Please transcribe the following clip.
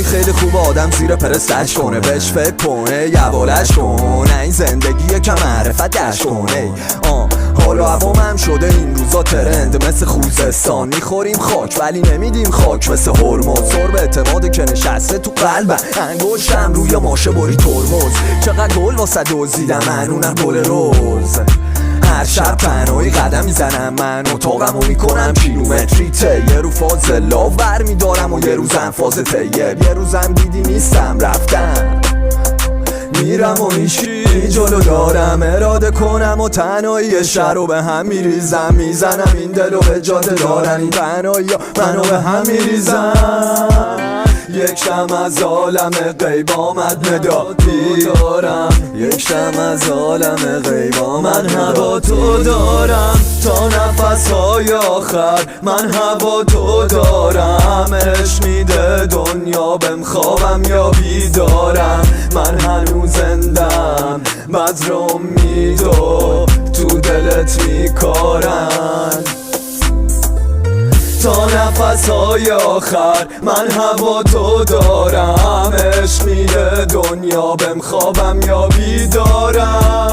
وای خیلی خوب آدم زیر پرستش کنه، بهش فکر کنه یوالش کنه، این زندگی که معرفت دشت کنه. حالا هوامم شده این روزا ترند، مثل خوزستان میخوریم خاک ولی نمیدیم خاک، مثل هرمز سرب اعتمادی که نشسته تو قلبم، انگشتم روی ماشه بری ترمز. چقدر گل واسه دزدیدم من، اونم گل روز. هر شب تنهایی قدم میزنم من، اتاقمو میکنم کیلومتری یه رو فاز لاو بر میدارم و یه روزم فاز طیب، یه روزم دیدی نیستم رفتم میرم و هیچی جلو دارم، اراده کنم و تنهایی شهر رو به هم میریزم، میزنم این دل رو به جاده دارن، این تنهایی منو به هم میریزم. یک شم از عالم غیب آمد مدادی دارم، یک شم از عالم غیب آمد هوا تو دارم، تا نفسهای آخر من هوا تو دارم. عشق میده دنیا بهم خوابم یا بیدارم، من هنوز زندم بذر امیدو تو دلت میکارن، تا نفسهای آخر من هوا تو دارم. عشق میده دنیا بهم خوابم یا بیدارم.